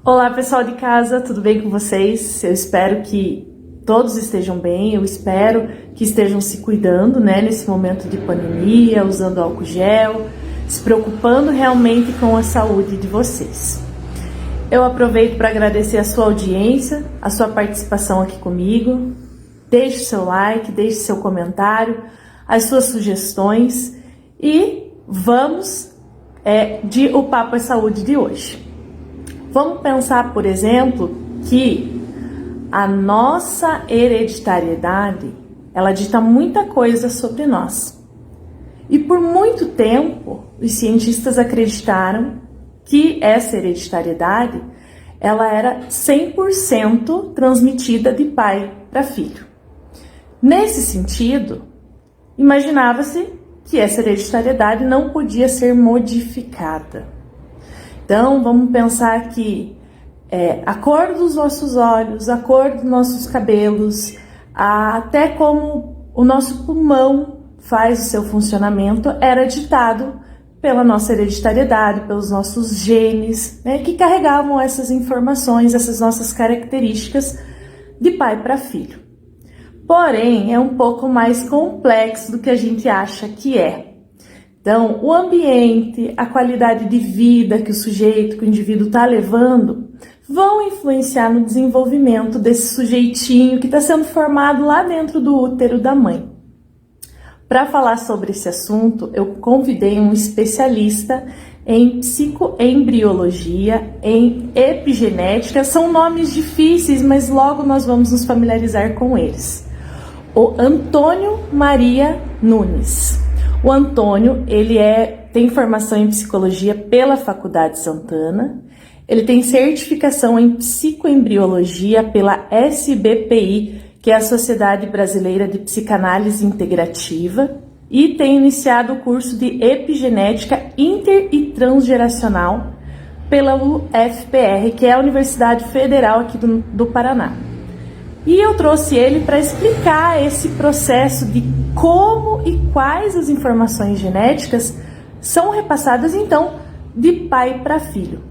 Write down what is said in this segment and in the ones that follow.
Olá, pessoal de casa, tudo bem com vocês? Eu espero que todos estejam bem, eu espero que estejam se cuidando, nesse momento de pandemia, usando álcool gel, se preocupando realmente com a saúde de vocês. Eu aproveito para agradecer a sua audiência, a sua participação aqui comigo. Deixe seu like, deixe seu comentário, as suas sugestões e vamos de O Papo é Saúde de hoje. Vamos pensar, por exemplo, que a nossa hereditariedade, ela dita muita coisa sobre nós. E por muito tempo, os cientistas acreditaram que essa hereditariedade, ela era 100% transmitida de pai para filho. Nesse sentido, imaginava-se que essa hereditariedade não podia ser modificada. Então, vamos pensar que a cor dos nossos olhos, a cor dos nossos cabelos, até como o nosso pulmão faz o seu funcionamento, era ditado pela nossa hereditariedade, pelos nossos genes, que carregavam essas informações, essas nossas características de pai para filho. Porém, é um pouco mais complexo do que a gente acha que é. Então, o ambiente, a qualidade de vida que o indivíduo está levando, vão influenciar no desenvolvimento desse sujeitinho que está sendo formado lá dentro do útero da mãe. Para falar sobre esse assunto, eu convidei um especialista em psicoembriologia, em epigenética. São nomes difíceis, mas logo nós vamos nos familiarizar com eles. O Antônio Maria Nunes. O Antônio, ele tem formação em psicologia pela Faculdade Santana, ele tem certificação em psicoembriologia pela SBPI, que é a Sociedade Brasileira de Psicanálise Integrativa, e tem iniciado o curso de epigenética inter e transgeracional pela UFPR, que é a Universidade Federal aqui do Paraná. E eu trouxe ele para explicar esse processo de como e quais as informações genéticas são repassadas, então, de pai para filho.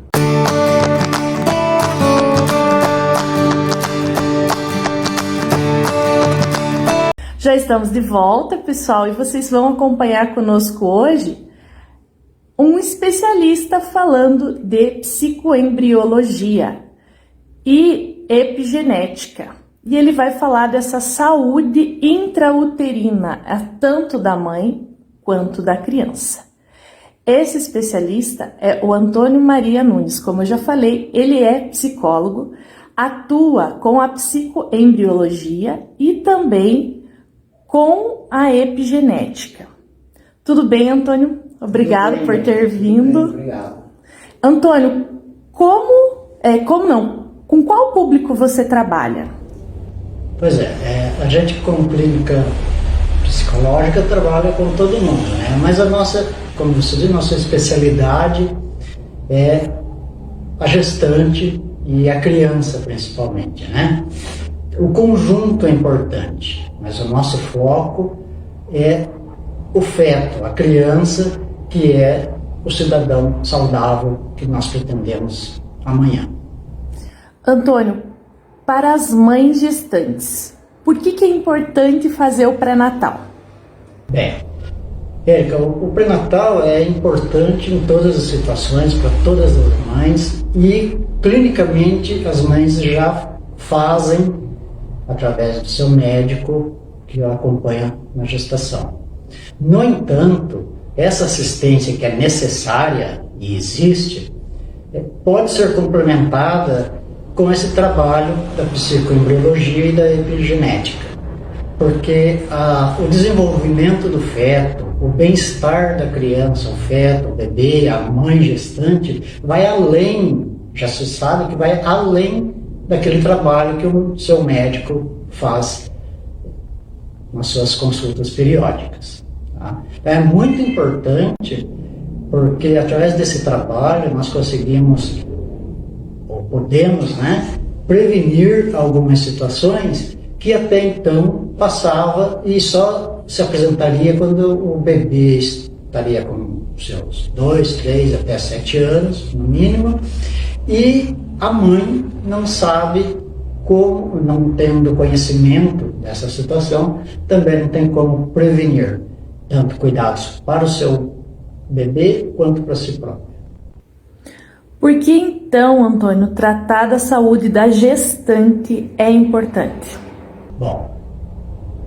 Já estamos de volta, pessoal, e vocês vão acompanhar conosco hoje um especialista falando de psicoembriologia e epigenética. E ele vai falar dessa saúde intrauterina, tanto da mãe quanto da criança. Esse especialista é o Antônio Maria Nunes. Como eu já falei, ele é psicólogo, atua com a psicoembriologia e também com a epigenética. Tudo bem, Antônio? Obrigado por ter vindo. Obrigado. Antônio, com qual público você trabalha? Pois a gente como clínica psicológica trabalha com todo mundo, mas a nossa, como você diz, nossa especialidade é a gestante e a criança principalmente, O conjunto é importante, mas o nosso foco é o feto, a criança, que é o cidadão saudável que nós pretendemos amanhã. Antônio, para as mães gestantes, por que é importante fazer o pré-natal? Érica, o pré-natal é importante em todas as situações, para todas as mães, e clinicamente as mães já fazem através do seu médico que a acompanha na gestação. No entanto, essa assistência que é necessária e existe, pode ser complementada com esse trabalho da psicoembriologia e da epigenética, porque o desenvolvimento do feto, o bem-estar da criança, o feto, o bebê, a mãe gestante, vai além, já se sabe que vai além daquele trabalho que o seu médico faz nas suas consultas periódicas. É muito importante, porque através desse trabalho nós conseguimos podemos prevenir algumas situações que até então passava e só se apresentaria quando o bebê estaria com seus 2, 3 até 7 anos, no mínimo, e a mãe não sabe como, não tendo conhecimento dessa situação, também não tem como prevenir tanto cuidados para o seu bebê quanto para si próprio. Por que então, Antônio, tratar da saúde da gestante é importante? Bom,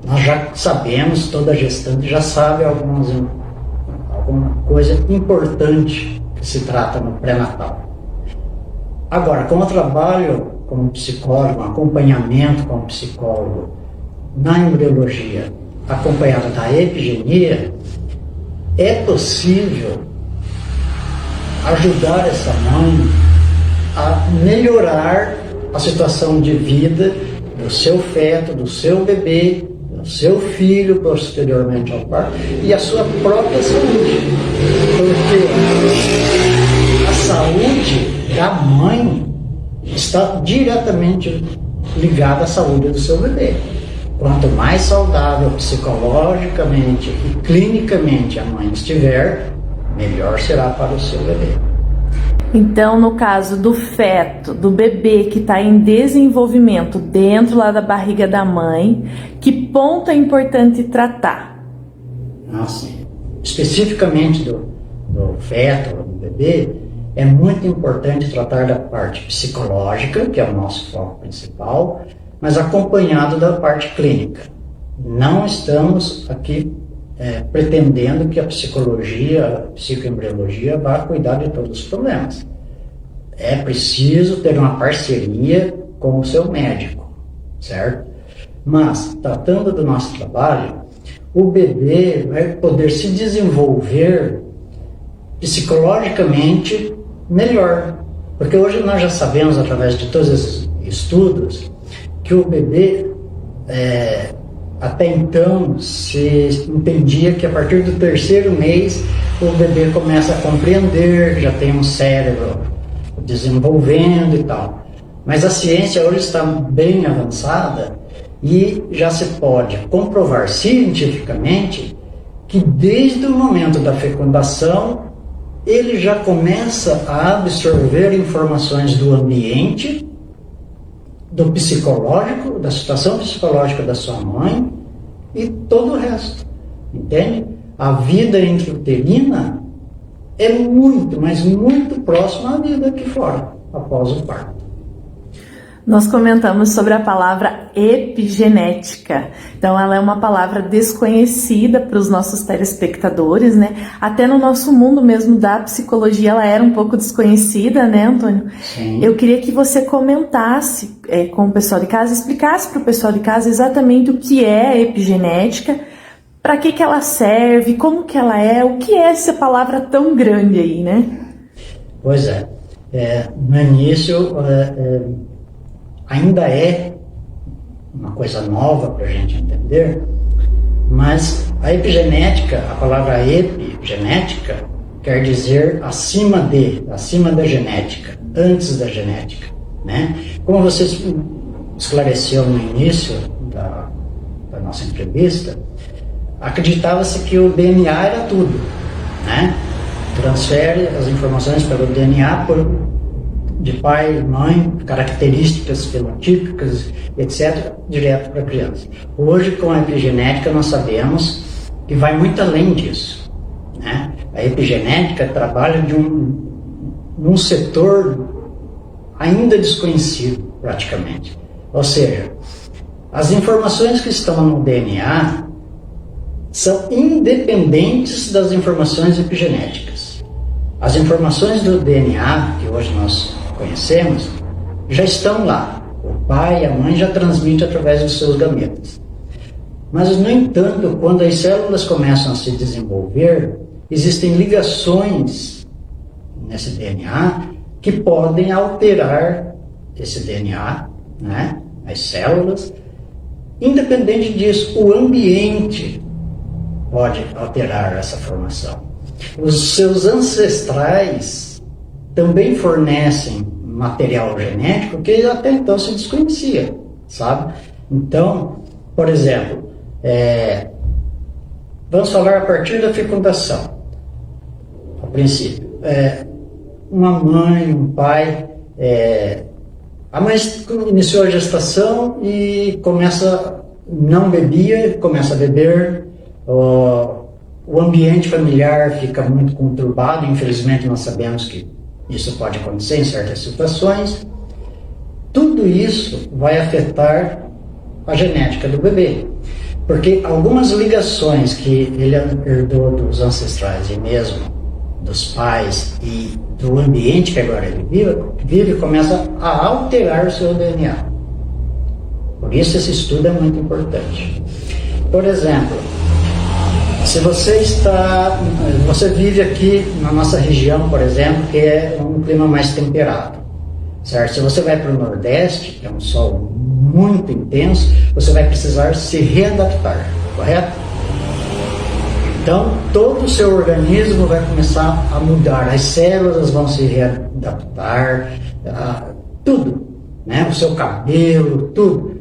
nós já sabemos, toda gestante já sabe alguma coisa importante que se trata no pré-natal. Agora, como eu trabalho como psicólogo, acompanhamento como psicólogo na embriologia, acompanhado da epigenia, é possível ajudar essa mãe a melhorar a situação de vida do seu feto, do seu bebê, do seu filho posteriormente ao parto e a sua própria saúde. Porque a saúde da mãe está diretamente ligada à saúde do seu bebê. Quanto mais saudável psicologicamente e clinicamente a mãe estiver, melhor será para o seu bebê. Então, no caso do feto, do bebê que está em desenvolvimento dentro lá da barriga da mãe, que ponto é importante tratar? Assim, especificamente do feto, do bebê, é muito importante tratar da parte psicológica, que é o nosso foco principal, mas acompanhado da parte clínica. Não estamos aqui pretendendo que a psicologia, a psicoembriologia vá cuidar de todos os problemas. É preciso ter uma parceria com o seu médico, certo? Mas, tratando do nosso trabalho, o bebê vai poder se desenvolver psicologicamente melhor. Porque hoje nós já sabemos, através de todos esses estudos, que o bebê, até então, se entendia que a partir do 3º mês o bebê começa a compreender, já tem um cérebro desenvolvendo e tal. Mas a ciência hoje está bem avançada e já se pode comprovar cientificamente que desde o momento da fecundação ele já começa a absorver informações do ambiente, do psicológico, da situação psicológica da sua mãe e todo o resto, entende? A vida intrauterina é muito, mas muito próxima à vida aqui fora, após o parto. Nós comentamos sobre a palavra epigenética. Então, ela é uma palavra desconhecida para os nossos telespectadores, né? Até no nosso mundo mesmo da psicologia, ela era um pouco desconhecida, né, Antônio? Sim. Eu queria que você comentasse com o pessoal de casa, explicasse para o pessoal de casa exatamente o que é a epigenética, para que ela serve, como que ela é, o que é essa palavra tão grande aí, né? Pois é. No início, ainda é uma coisa nova para a gente entender, mas a epigenética, a palavra epigenética, quer dizer acima da genética, antes da genética, né? Como você esclareceu no início da nossa entrevista, acreditava-se que o DNA era tudo, né? Transfere as informações pelo DNA de pai, mãe, características fenotípicas, etc., direto para a criança. Hoje, com a epigenética, nós sabemos que vai muito além disso, né? A epigenética trabalha num setor ainda desconhecido, praticamente. Ou seja, as informações que estão no DNA são independentes das informações epigenéticas. As informações do DNA, que hoje nós conhecemos, já estão lá. O pai e a mãe já transmitem através dos seus gametas. Mas, no entanto, quando as células começam a se desenvolver, existem ligações nesse DNA que podem alterar esse DNA, né? As células. Independente disso, o ambiente pode alterar essa formação. Os seus ancestrais também fornecem material genético que até então se desconhecia, sabe? Então, por exemplo, vamos falar a partir da fecundação. A princípio, uma mãe, um pai A mãe iniciou a gestação e não bebia, começa a beber, o ambiente familiar fica muito conturbado, infelizmente nós sabemos que isso pode acontecer em certas situações. Tudo isso vai afetar a genética do bebê, porque algumas ligações que ele herdou dos ancestrais e mesmo dos pais e do ambiente que agora ele vive começa a alterar o seu DNA. Por isso esse estudo é muito importante. Por exemplo, se você vive aqui na nossa região, por exemplo, que é um clima mais temperado, certo? Se você vai para o Nordeste, que é um sol muito intenso, você vai precisar se readaptar, correto? Então, todo o seu organismo vai começar a mudar, as células vão se readaptar, tudo, né? O seu cabelo, tudo.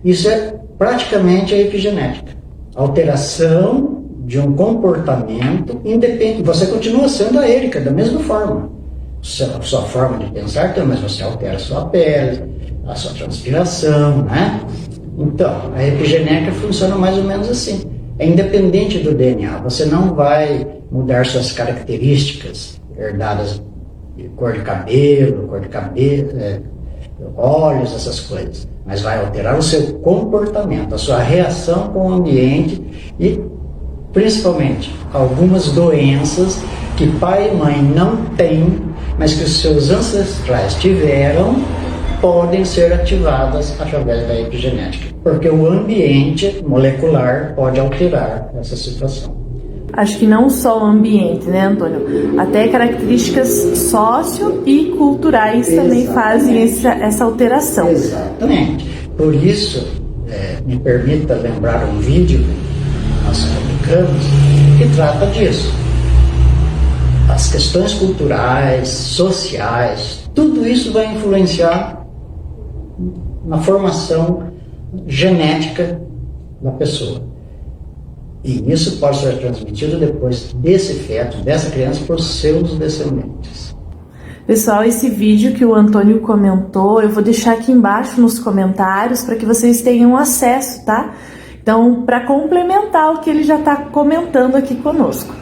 Isso é praticamente a epigenética. Alteração de um comportamento independente. Você continua sendo a Érica, da mesma forma. A sua forma de pensar também, mas você altera a sua pele, a sua transpiração, né? Então, a epigenética funciona mais ou menos assim. É independente do DNA. Você não vai mudar suas características herdadas de cor de cabelo, olhos, essas coisas. Mas vai alterar o seu comportamento, a sua reação com o ambiente e, principalmente, algumas doenças que pai e mãe não têm, mas que os seus ancestrais tiveram, podem ser ativadas através da epigenética, porque o ambiente molecular pode alterar essa situação. Acho que não só o ambiente, né, Antônio? Até características socio e culturais também fazem essa alteração. Exatamente. Por isso, me permita lembrar um vídeo que nós publicamos que trata disso. As questões culturais, sociais, tudo isso vai influenciar na formação genética da pessoa. E isso pode ser transmitido depois desse feto, dessa criança, para os seus descendentes. Pessoal, esse vídeo que o Antônio comentou, eu vou deixar aqui embaixo nos comentários para que vocês tenham acesso, tá? Então, para complementar o que ele já está comentando aqui conosco.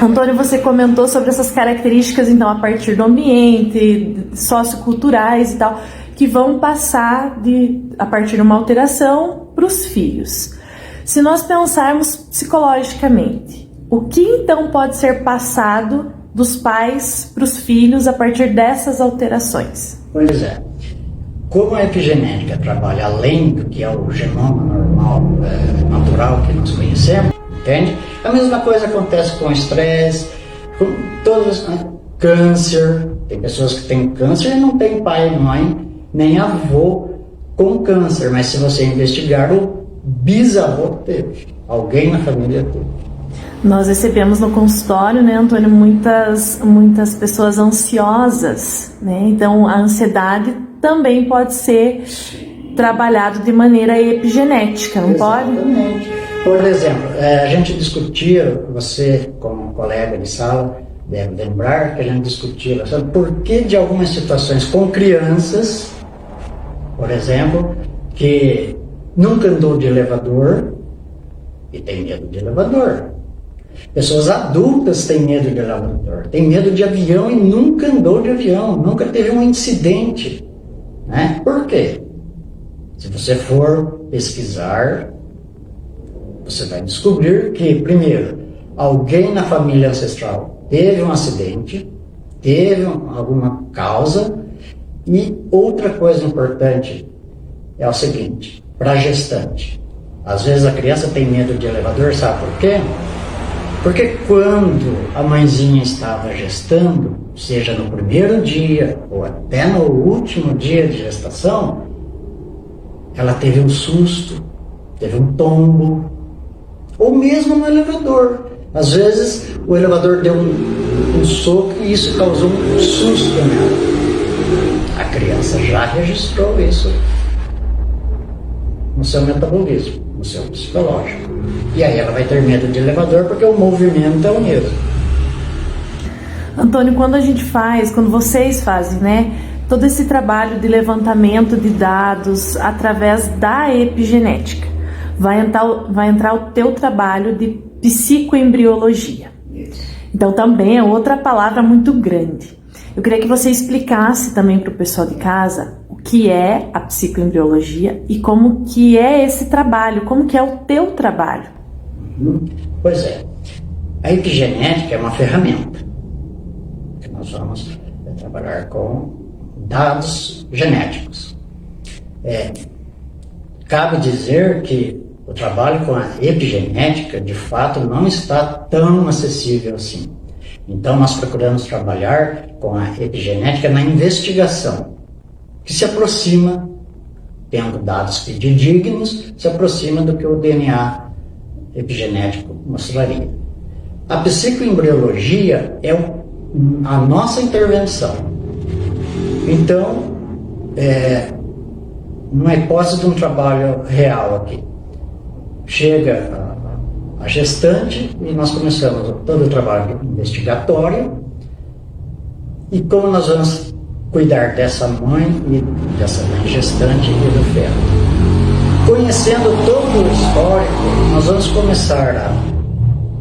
Antônio, você comentou sobre essas características, então, a partir do ambiente, socioculturais e tal, que vão passar a partir de uma alteração para os filhos. Se nós pensarmos psicologicamente, o que então pode ser passado dos pais para os filhos a partir dessas alterações? Pois é. Como a epigenética trabalha além do que é o genoma normal, natural que nós conhecemos, entende? A mesma coisa acontece com o estresse, com todos, câncer. Tem pessoas que têm câncer e não tem pai, mãe, nem avô com câncer, mas se você investigar, o bisavô teve, alguém na família teve. Nós recebemos no consultório, né, Antônio, muitas pessoas ansiosas, né? Então a ansiedade também pode ser trabalhado de maneira epigenética, não pode? Exatamente. Por exemplo, a gente discutia, você como colega de sala deve lembrar que a gente discutia, sabe, por que de algumas situações com crianças, por exemplo, que nunca andou de elevador e tem medo de elevador. Pessoas adultas têm medo de elevador, têm medo de avião e nunca andou de avião, nunca teve um incidente, né? Por quê? Se você for pesquisar, você vai descobrir que, primeiro, alguém na família ancestral teve um acidente, teve alguma causa, e outra coisa importante é o seguinte, para a gestante. Às vezes a criança tem medo de elevador, sabe por quê? Porque quando a mãezinha estava gestando, seja no primeiro dia ou até no último dia de gestação, ela teve um susto, teve um tombo, ou mesmo no elevador. Às vezes o elevador deu um soco e isso causou um susto nela. A criança já registrou isso no seu metabolismo, no seu psicológico. E aí ela vai ter medo de elevador porque o movimento é o mesmo. Antônio, quando vocês fazem, né, todo esse trabalho de levantamento de dados através da epigenética. Vai entrar o teu trabalho de psicoembriologia. Então também é outra palavra muito grande. Eu queria que você explicasse também para o pessoal de casa o que é a psicoembriologia e como que é esse trabalho, como que é o teu trabalho. Pois é, a epigenética é uma ferramenta que nós vamos trabalhar com dados genéticos. Cabe dizer que o trabalho com a epigenética, de fato, não está tão acessível assim. Então, nós procuramos trabalhar com a epigenética na investigação, que se aproxima, tendo dados fidedignos, se aproxima do que o DNA epigenético mostraria. A psicoembriologia é a nossa intervenção. Então, numa hipótese de um trabalho real aqui, chega a gestante e nós começamos todo o trabalho investigatório. E como nós vamos cuidar dessa mãe e dessa mãe gestante e do feto? Conhecendo todo o histórico, nós vamos começar a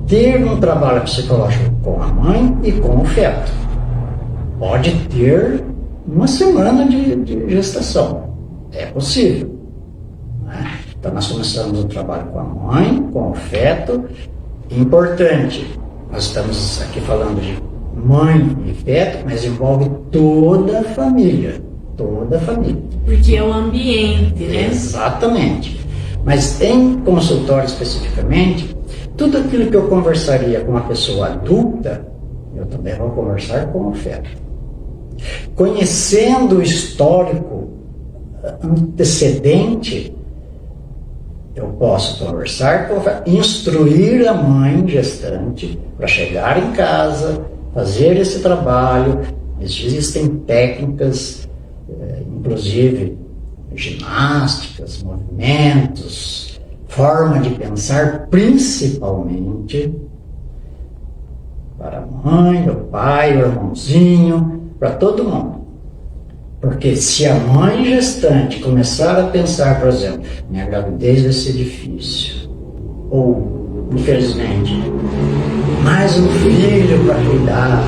ter um trabalho psicológico com a mãe e com o feto. Pode ter uma semana de gestação. É possível. Né? Então, nós começamos o trabalho com a mãe, com o feto. Importante, nós estamos aqui falando de mãe e feto, mas envolve toda a família. Toda a família. Porque é o ambiente, né? Exatamente. Mas em consultório especificamente, tudo aquilo que eu conversaria com uma pessoa adulta, eu também vou conversar com o feto. Conhecendo o histórico antecedente, eu posso conversar com o feto, instruir a mãe gestante para chegar em casa, fazer esse trabalho. Existem técnicas, inclusive ginásticas, movimentos, forma de pensar, principalmente para a mãe, o pai, o irmãozinho, para todo mundo. Porque se a mãe gestante começar a pensar, por exemplo, minha gravidez vai ser difícil, ou, infelizmente, mais um filho para cuidar,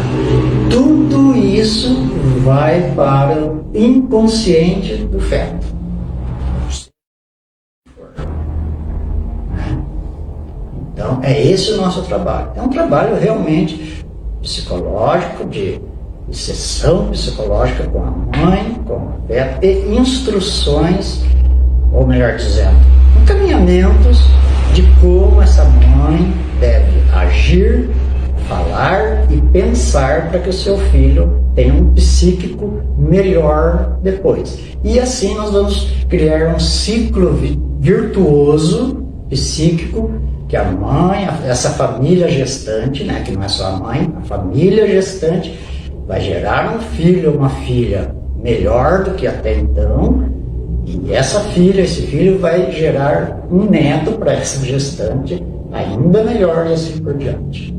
tudo isso vai para o inconsciente do feto. Então, é esse o nosso trabalho. É um trabalho realmente psicológico, de sessão psicológica com a mãe, com o feto, e instruções, ou melhor dizendo, encaminhamentos de como essa mãe deve agir, falar e pensar para que o seu filho tenha um psíquico melhor depois. E assim nós vamos criar um ciclo virtuoso psíquico, que a mãe, essa família gestante, né, que não é só a mãe, a família gestante vai gerar um filho ou uma filha melhor do que até então, e essa filha, esse filho vai gerar um neto para essa gestante ainda melhor e assim por diante.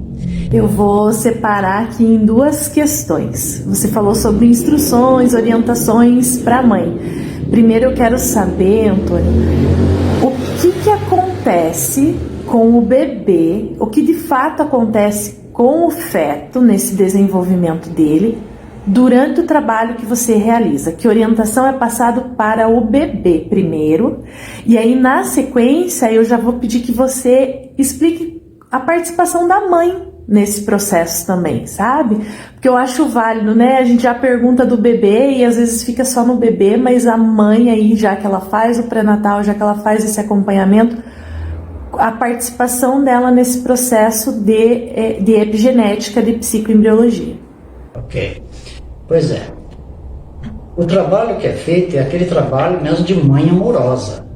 Eu vou separar aqui em duas questões. Você falou sobre instruções, orientações para a mãe. Primeiro eu quero saber, Antônio, o que acontece com o bebê, o que de fato acontece com o feto nesse desenvolvimento dele durante o trabalho que você realiza. Que orientação é passada para o bebê primeiro, e aí na sequência eu já vou pedir que você explique a participação da mãe nesse processo também, sabe? Porque eu acho válido, né? A gente já pergunta do bebê e às vezes fica só no bebê, mas a mãe aí, já que ela faz o pré-natal, já que ela faz esse acompanhamento, a participação dela nesse processo de epigenética, de psicoembriologia. Ok. Pois é. O trabalho que é feito é aquele trabalho mesmo de mãe amorosa.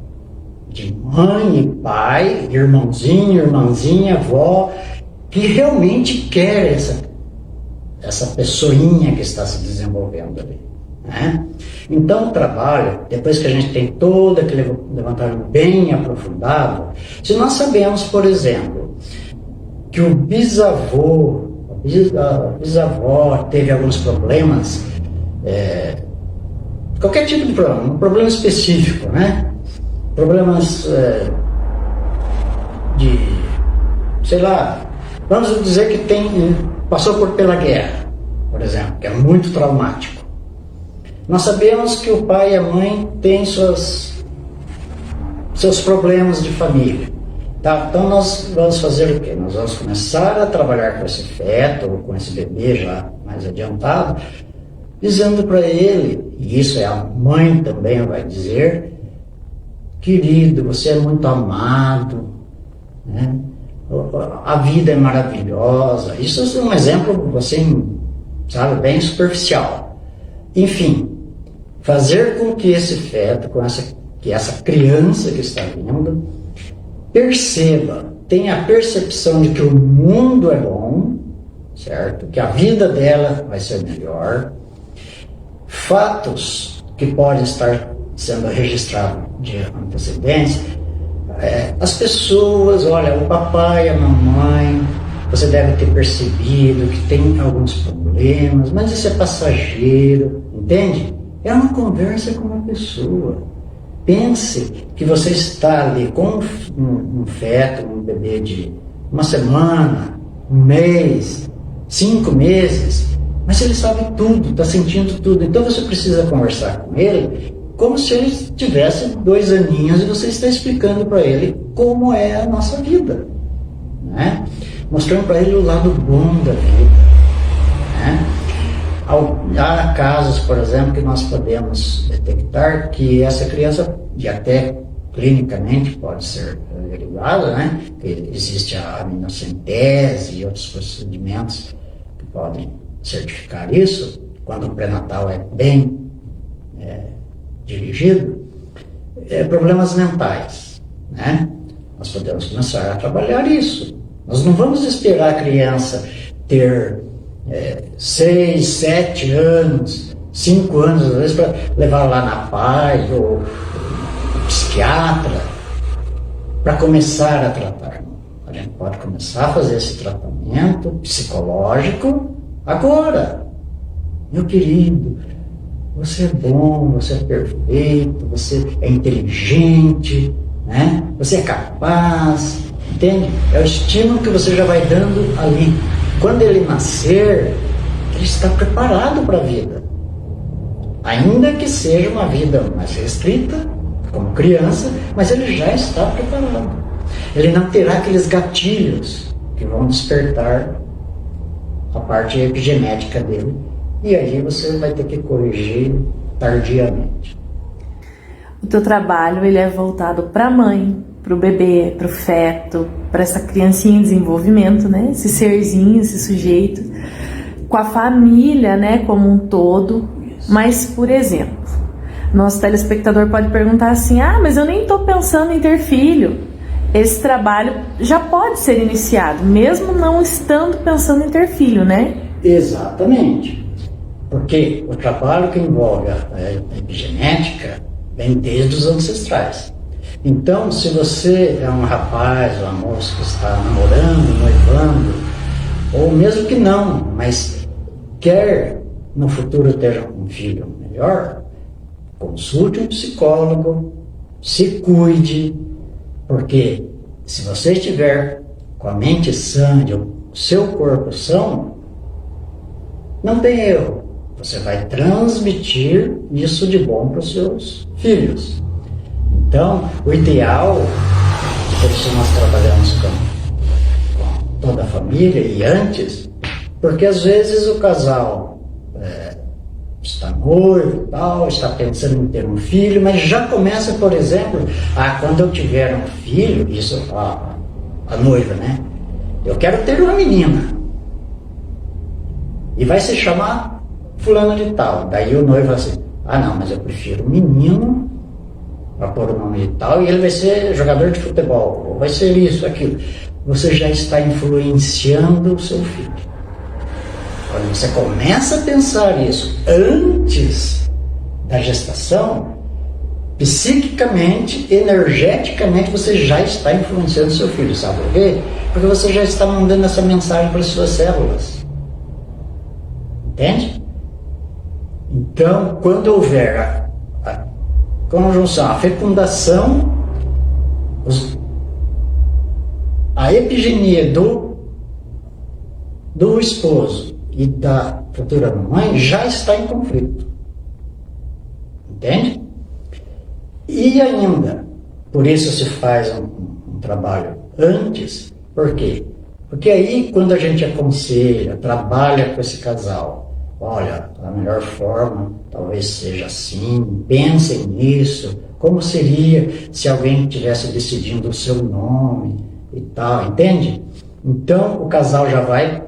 De mãe e pai, irmãozinho, irmãzinha, avó, que realmente quer essa pessoinha que está se desenvolvendo ali. Né? Então o trabalho, depois que a gente tem todo aquele levantamento bem aprofundado, se nós sabemos, por exemplo, que o bisavô, a bisavó teve alguns problemas qualquer tipo de problema, um problema específico, né? Problemas de, sei lá, vamos dizer que passou pela guerra, por exemplo, que é muito traumático. Nós sabemos que o pai e a mãe têm seus problemas de família. Tá? Então nós vamos fazer o quê? Nós vamos começar a trabalhar com esse feto, ou com esse bebê já mais adiantado, dizendo para ele, e isso é a mãe também vai dizer: querido, você é muito amado, né? A vida é maravilhosa. Isso é um exemplo, assim, sabe, bem superficial. Enfim, fazer com que esse feto, que essa criança que está vindo, perceba, tenha a percepção de que o mundo é bom, certo? Que a vida dela vai ser melhor. Fatos que podem estar sendo registrados de antecedência, as pessoas, olha, o papai, a mamãe, você deve ter percebido que tem alguns problemas, mas isso é passageiro, entende? É uma conversa com uma pessoa. Pense que você está ali com um feto, um bebê de uma semana, um mês, 5 meses, mas ele sabe tudo, está sentindo tudo. Então você precisa conversar com ele como se ele tivesse 2 aninhos e você está explicando para ele como é a nossa vida, né? Mostrando para ele o lado bom da vida, né? Há casos, por exemplo, que nós podemos detectar que essa criança, e até clinicamente pode ser derivada, né? Existe a aminocentese e outros procedimentos que podem certificar isso, quando o pré-natal é bem dirigido, problemas mentais, né? Nós podemos começar a trabalhar isso. Nós não vamos esperar a criança ter 6, 7 anos, 5 anos, às vezes, para levar lá na PAI ou psiquiatra para começar a tratar. A gente pode começar a fazer esse tratamento psicológico agora. Meu querido, você é bom, você é perfeito, você é inteligente, né? Você é capaz, entende? É o estímulo que você já vai dando ali. Quando ele nascer, ele está preparado para a vida. Ainda que seja uma vida mais restrita, como criança, mas ele já está preparado. Ele não terá aqueles gatilhos que vão despertar a parte epigenética dele. E aí você vai ter que corrigir tardiamente. O teu trabalho ele é voltado para a mãe, para o bebê, para o feto, para essa criancinha em desenvolvimento, né? Esse serzinho, esse sujeito, com a família, né, como um todo. Mas, por exemplo, nosso telespectador pode perguntar assim: mas eu nem estou pensando em ter filho. Esse trabalho já pode ser iniciado, mesmo não estando pensando em ter filho, né? Exatamente. Porque o trabalho que envolve a epigenética vem desde os ancestrais. Então, se você é um rapaz ou uma moça que está namorando, noivando, ou mesmo que não, mas quer no futuro ter um filho melhor, consulte um psicólogo, se cuide, porque se você estiver com a mente sã e o seu corpo são, não tem erro. Você vai transmitir isso de bom para os seus filhos. Então, o ideal, por isso nós trabalhamos com toda a família e antes, porque às vezes o casal está noivo e tal, está pensando em ter um filho, mas já começa, por exemplo, quando eu tiver um filho, isso a noiva, né? Eu quero ter uma menina. E vai se chamar fulano de tal. Daí o noivo vai assim: não, mas eu prefiro um menino para pôr o nome de tal, e ele vai ser jogador de futebol, ou vai ser isso, aquilo. Você já está influenciando o seu filho. Quando você começa a pensar isso antes da gestação, psiquicamente, energeticamente, você já está influenciando o seu filho. Sabe por quê? Porque você já está mandando essa mensagem para as suas células. Entende? Então, quando houver conjunção, a fecundação, a epigenia do esposo e da futura mãe já está em conflito. Entende? E ainda, por isso se faz um trabalho antes. Por quê? Porque aí, quando a gente aconselha, trabalha com esse casal, olha, a melhor forma talvez seja assim, pensem nisso, como seria se alguém estivesse decidindo o seu nome e tal, entende? Então, o casal já vai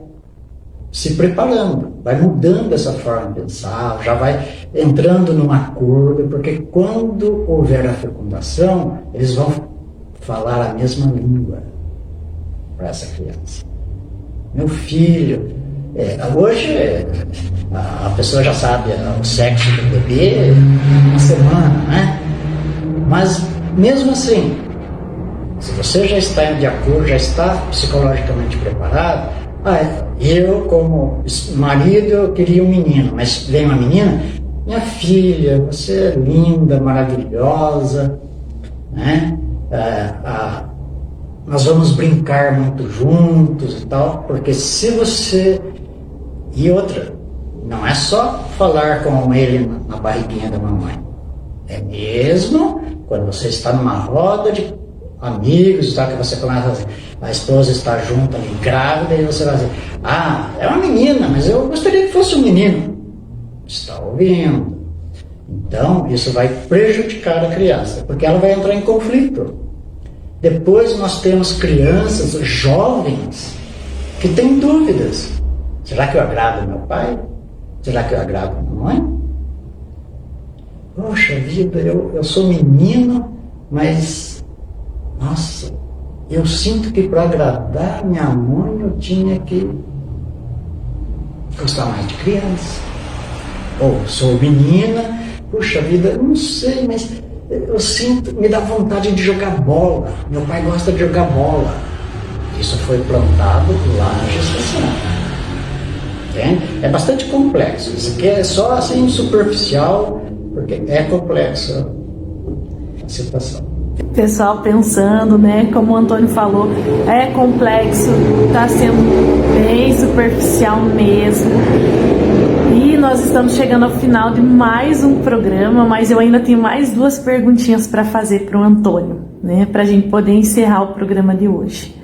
se preparando, vai mudando essa forma de pensar, já vai entrando num acordo, porque quando houver a fecundação, eles vão falar a mesma língua para essa criança. Meu filho, hoje a pessoa já sabe o sexo do bebê uma semana, né? Mas mesmo assim, se você já está de acordo, já está psicologicamente preparado, eu como marido eu queria um menino, mas vem uma menina, minha filha, você é linda, maravilhosa, né? Nós vamos brincar muito juntos e tal, porque se você... E outra, não é só falar com ele na barriguinha da mamãe, é mesmo quando você está numa roda de amigos, tá, que você começa a esposa está junto ali, grávida, e você vai dizer, é uma menina, mas eu gostaria que fosse um menino. Está ouvindo? Então, isso vai prejudicar a criança, porque ela vai entrar em conflito. Depois nós temos crianças, jovens, que têm dúvidas. Será que eu agrado meu pai? Será que eu agrado minha mãe? Poxa vida, eu sou menino, mas, nossa, eu sinto que para agradar minha mãe eu tinha que gostar mais de criança. Ou sou menina, puxa vida, não sei, mas eu sinto, me dá vontade de jogar bola. Meu pai gosta de jogar bola. Isso foi plantado lá na gestação. Entende? É bastante complexo. Isso aqui é só assim superficial, porque é complexo a situação. Pessoal pensando, né, como o Antônio falou, é complexo, está sendo bem superficial mesmo. E nós estamos chegando ao final de mais um programa, mas eu ainda tenho mais 2 perguntinhas para fazer para o Antônio, né, para a gente poder encerrar o programa de hoje.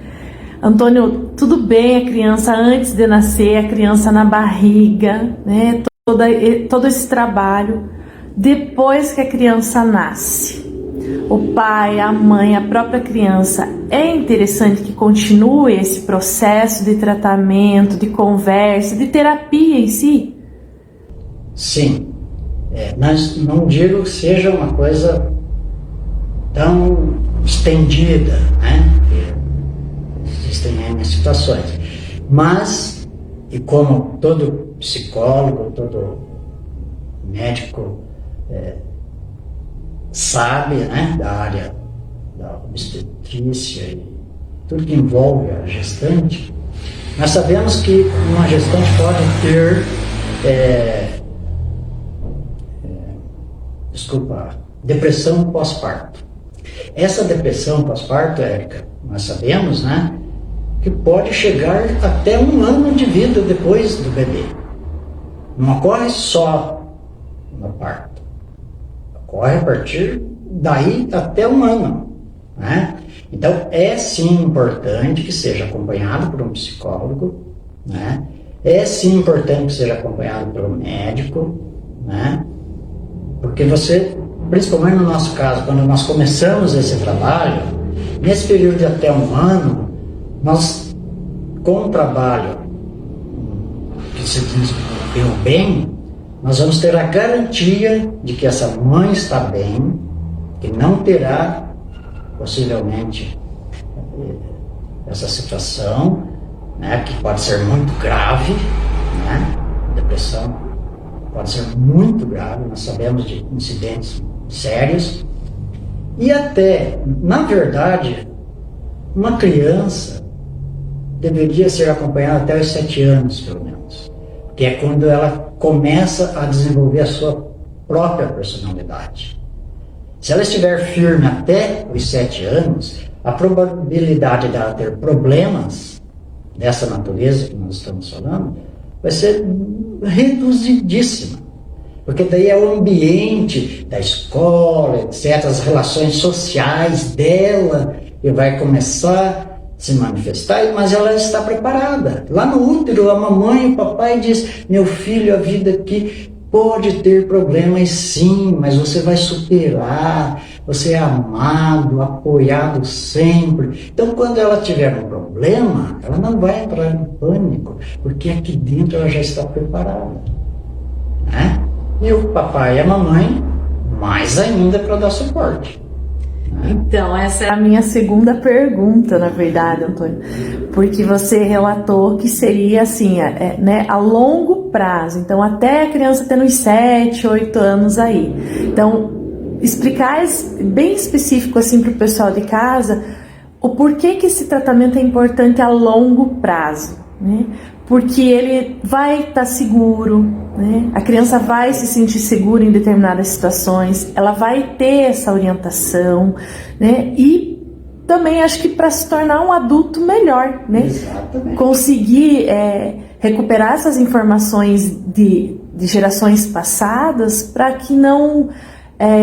Antônio, tudo bem a criança antes de nascer, a criança na barriga, né, todo esse trabalho, depois que a criança nasce. O pai, a mãe, a própria criança, é interessante que continue esse processo de tratamento, de conversa, de terapia em si? Sim, mas não digo que seja uma coisa tão estendida, né? Existem N situações, mas, e como todo psicólogo, todo médico sabe, né, da área da obstetrícia e tudo que envolve a gestante, nós sabemos que uma gestante pode ter depressão pós-parto. Essa depressão pós-parto, Érica, nós sabemos, né, que pode chegar até 1 ano de vida depois do bebê. Não ocorre só no parto. Ocorre a partir daí até 1 ano, né? Então, é sim importante que seja acompanhado por um psicólogo, né? É sim importante que seja acompanhado pelo médico, né? Porque você, principalmente no nosso caso, quando nós começamos esse trabalho, nesse período de até 1 ano, nós, com o trabalho que se desenvolveu bem, nós vamos ter a garantia de que essa mãe está bem, que não terá, possivelmente, essa situação, né, que pode ser muito grave, né? Depressão pode ser muito grave, nós sabemos de incidentes sérios, e até, na verdade, uma criança deveria ser acompanhada até os 7 anos, pelo menos, que é quando ela começa a desenvolver a sua própria personalidade. Se ela estiver firme até os 7 anos, a probabilidade dela ter problemas dessa natureza que nós estamos falando vai ser reduzidíssima. Porque daí é o ambiente da escola, etc., as relações sociais dela que vai começar a se manifestar, mas ela está preparada. Lá no útero, a mamãe e o papai diz: meu filho, a vida aqui pode ter problemas sim, mas você vai superar, você é amado, apoiado sempre. Então, quando ela tiver um problema, ela não vai entrar em pânico, porque aqui dentro ela já está preparada, né? E o papai e a mamãe, mais ainda, para dar suporte. Então, essa é a minha segunda pergunta, na verdade, Antônio, porque você relatou que seria assim, né, a longo prazo, então até a criança tendo uns 7, 8 anos aí. Então, explicar bem específico assim para o pessoal de casa o porquê que esse tratamento é importante a longo prazo, né? Porque ele vai estar seguro, né? A criança vai se sentir segura em determinadas situações, ela vai ter essa orientação, né? E também acho que para se tornar um adulto melhor, né? Exatamente. Conseguir recuperar essas informações de gerações passadas para que não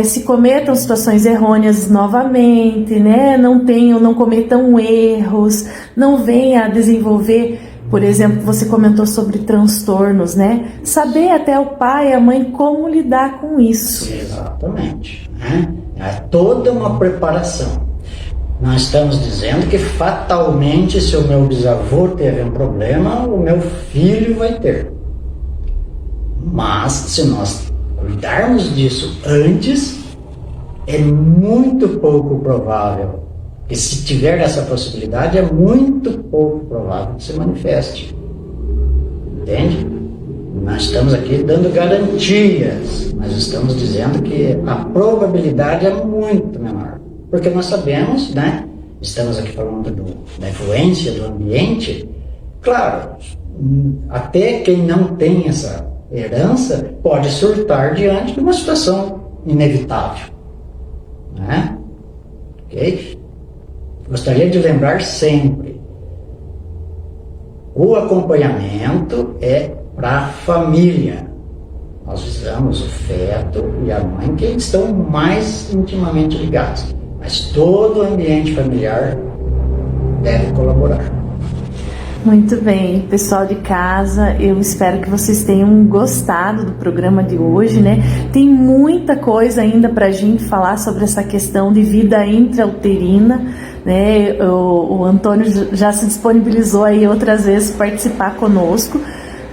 se cometam situações errôneas novamente, né? Não cometam erros, não venha a desenvolver. Por exemplo, você comentou sobre transtornos, né? Saber até o pai e a mãe como lidar com isso. Exatamente. Né? É toda uma preparação. Nós estamos dizendo que fatalmente, se o meu bisavô teve um problema, o meu filho vai ter. Mas, se nós cuidarmos disso antes, é muito pouco provável. E se tiver essa possibilidade, é muito pouco provável que se manifeste. Entende? Nós estamos aqui dando garantias, mas estamos dizendo que a probabilidade é muito menor. Porque nós sabemos, né? Estamos aqui falando da influência do ambiente. Claro, até quem não tem essa herança pode surtar diante de uma situação inevitável. Né? Ok? Gostaria de lembrar sempre, o acompanhamento é para a família. Nós visamos o feto e a mãe, que estão mais intimamente ligados, mas todo o ambiente familiar deve colaborar. Muito bem, pessoal de casa, eu espero que vocês tenham gostado do programa de hoje, né? Tem muita coisa ainda para a gente falar sobre essa questão de vida intrauterina, né? O Antônio já se disponibilizou aí outras vezes participar conosco.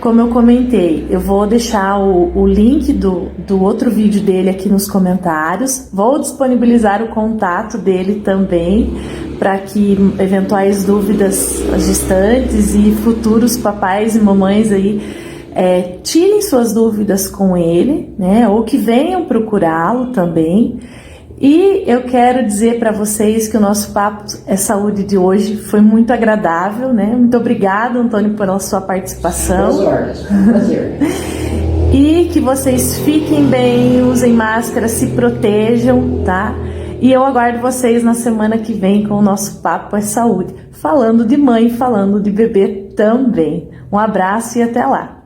Como eu comentei, eu vou deixar o link do outro vídeo dele aqui nos comentários. Vou disponibilizar o contato dele também, para que eventuais dúvidas gestantes e futuros papais e mamães aí tirem suas dúvidas com ele, né? Ou que venham procurá-lo também. E eu quero dizer para vocês que o nosso Papo é Saúde de hoje foi muito agradável, né? Muito obrigada, Antônio, pela sua participação. Boas ordens, foi um prazer. E que vocês fiquem bem, usem máscara, se protejam, tá? E eu aguardo vocês na semana que vem com o nosso Papo é Saúde, falando de mãe, falando de bebê também. Um abraço e até lá!